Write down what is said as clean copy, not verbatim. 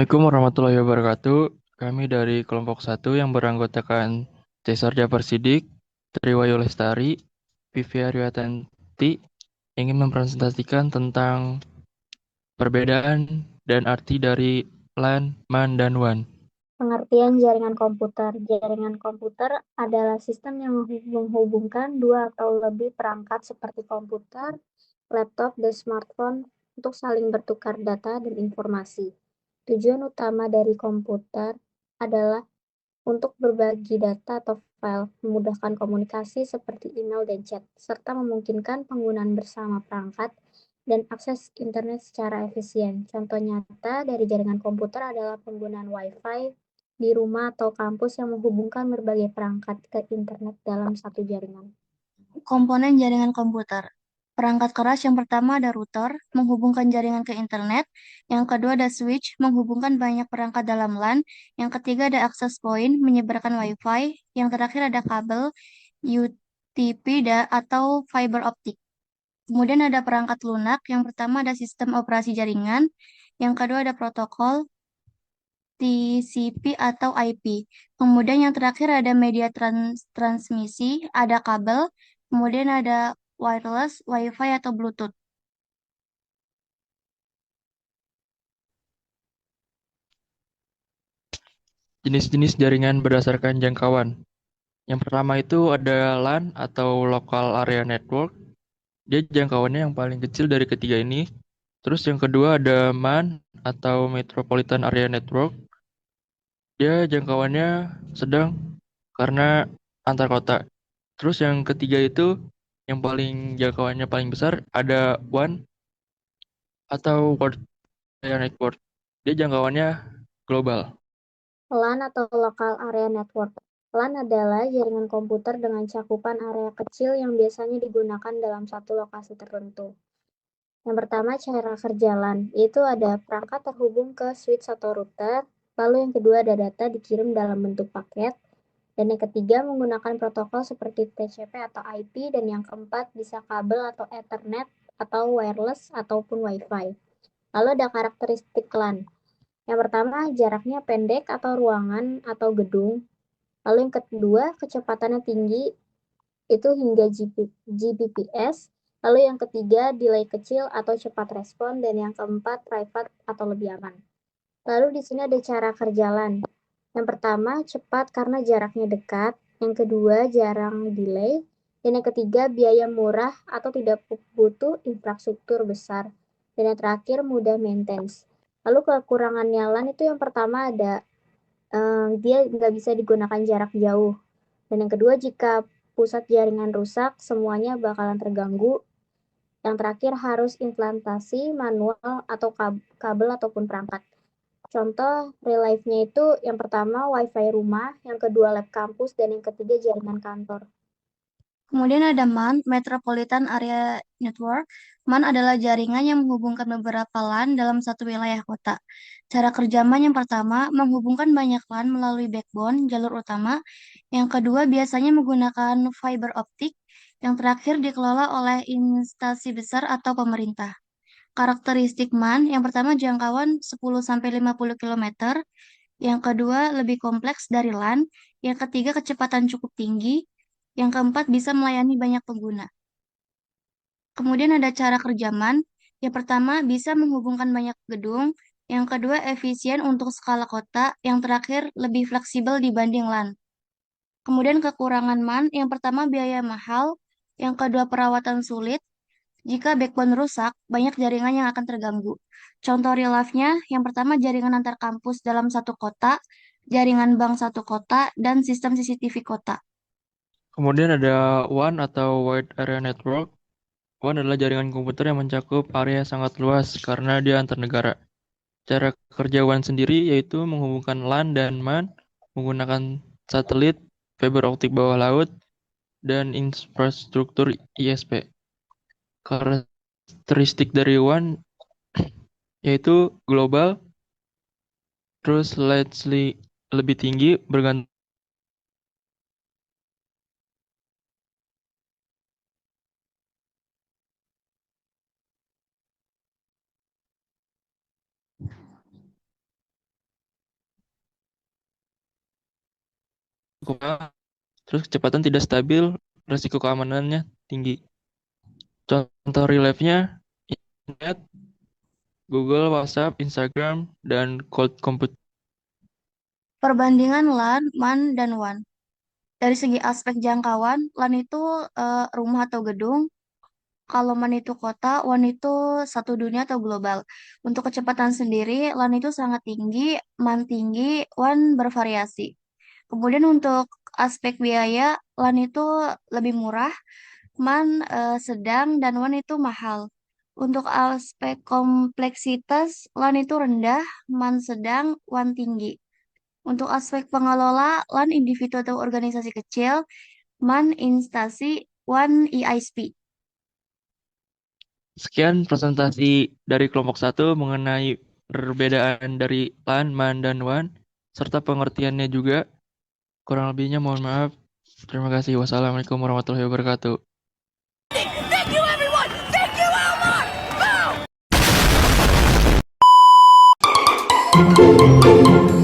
Assalamualaikum warahmatullahi wabarakatuh. Kami dari kelompok satu yang beranggotakan Cesar Jafar Sidik, Triwayo Lestari, Vivi Aryatanti ingin mempresentasikan tentang perbedaan dan arti dari LAN, MAN, dan WAN. Pengertian jaringan komputer. Jaringan komputer adalah sistem yang menghubungkan dua atau lebih perangkat seperti komputer, laptop, dan smartphone untuk saling bertukar data dan informasi. Tujuan utama dari komputer adalah untuk berbagi data atau file, memudahkan komunikasi seperti email dan chat, serta memungkinkan penggunaan bersama perangkat dan akses internet secara efisien. Contoh nyata dari jaringan komputer adalah penggunaan Wi-Fi di rumah atau kampus yang menghubungkan berbagai perangkat ke internet dalam satu jaringan. Komponen jaringan komputer. Perangkat keras yang pertama ada router, menghubungkan jaringan ke internet. Yang kedua ada switch, menghubungkan banyak perangkat dalam LAN. Yang ketiga ada access point, menyebarkan Wi-Fi. Yang terakhir ada kabel, atau fiber optik. Kemudian ada perangkat lunak, yang pertama ada sistem operasi jaringan. Yang kedua ada protokol, TCP atau IP. Kemudian yang terakhir ada media transmisi, ada kabel, kemudian ada wireless, WiFi atau Bluetooth. Jenis-jenis jaringan berdasarkan jangkauan. Yang pertama itu ada LAN atau Local Area Network. Dia jangkauannya yang paling kecil dari ketiga ini. Terus yang kedua ada MAN atau Metropolitan Area Network. Dia jangkauannya sedang karena antar kota. Terus yang ketiga itu yang paling jangkauannya paling besar ada WAN atau World Area Network. Dia jangkauannya global. LAN atau Local Area Network. LAN adalah jaringan komputer dengan cakupan area kecil yang biasanya digunakan dalam satu lokasi tertentu. Yang pertama, cara kerja LAN, yaitu ada perangkat terhubung ke switch atau router, lalu yang kedua ada data dikirim dalam bentuk paket, dan yang ketiga menggunakan protokol seperti TCP atau IP, dan yang keempat bisa kabel atau Ethernet atau wireless ataupun Wi-Fi. Lalu ada karakteristik LAN. Yang pertama, jaraknya pendek atau ruangan atau gedung. Lalu yang kedua, kecepatannya tinggi, itu hingga Gbps. Lalu yang ketiga, delay kecil atau cepat respon. Dan yang keempat, private atau lebih aman. Lalu di sini ada cara kerja LAN. Yang pertama, cepat karena jaraknya dekat. Yang kedua, jarang delay. Dan yang ketiga, biaya murah atau tidak butuh infrastruktur besar. Dan yang terakhir, mudah maintenance. Lalu kekurangannya LAN itu yang pertama ada dia nggak bisa digunakan jarak jauh. Dan yang kedua, jika pusat jaringan rusak, semuanya bakalan terganggu. Yang terakhir harus implantasi manual atau kabel ataupun perangkat. Contoh real life-nya itu yang pertama WiFi rumah, yang kedua lab kampus, dan yang ketiga jaringan kantor. Kemudian ada MAN, Metropolitan Area Network. MAN adalah jaringan yang menghubungkan beberapa LAN dalam satu wilayah kota. Cara kerja MAN yang pertama, menghubungkan banyak LAN melalui backbone, jalur utama. Yang kedua, biasanya menggunakan fiber optik. Yang terakhir dikelola oleh instansi besar atau pemerintah. Karakteristik MAN, yang pertama jangkauan 10-50 km. Yang kedua, lebih kompleks dari LAN. Yang ketiga, kecepatan cukup tinggi. Yang keempat, bisa melayani banyak pengguna. Kemudian ada cara kerja MAN. Yang pertama, bisa menghubungkan banyak gedung. Yang kedua, efisien untuk skala kota. Yang terakhir, lebih fleksibel dibanding LAN. Kemudian kekurangan MAN, yang pertama biaya mahal. Yang kedua, perawatan sulit. Jika backbone rusak, banyak jaringan yang akan terganggu. Contoh real life-nya, yang pertama jaringan antar kampus dalam satu kota, jaringan bank satu kota, dan sistem CCTV kota. Kemudian ada WAN atau Wide Area Network. WAN adalah jaringan komputer yang mencakup area yang sangat luas karena dia antar negara. Cara kerja WAN sendiri yaitu menghubungkan LAN dan MAN menggunakan satelit, fiber optik bawah laut, dan infrastruktur ISP. Karakteristik dari WAN yaitu global, terus latency lebih tinggi bergantung. terus kecepatan tidak stabil, resiko keamanannya tinggi. Contoh real life-nya, internet, Google, WhatsApp, Instagram, dan cloud computing. Perbandingan LAN, MAN, dan WAN. Dari segi aspek jangkauan, LAN itu rumah atau gedung. Kalau MAN itu kota, WAN itu satu dunia atau global. Untuk kecepatan sendiri, LAN itu sangat tinggi, MAN tinggi, WAN bervariasi. Kemudian untuk aspek biaya, LAN itu lebih murah, MAN sedang, dan WAN itu mahal. Untuk aspek kompleksitas, LAN itu rendah, MAN sedang, WAN tinggi. Untuk aspek pengelola, LAN individu atau organisasi kecil, MAN instansi, WAN ISP. Sekian presentasi dari kelompok satu mengenai perbedaan dari LAN, MAN, dan WAN, serta pengertiannya juga. Kurang lebihnya mohon maaf. Terima kasih. Wassalamualaikum warahmatullahi wabarakatuh. Thank you, everyone! Thank you, Elmar! Boom!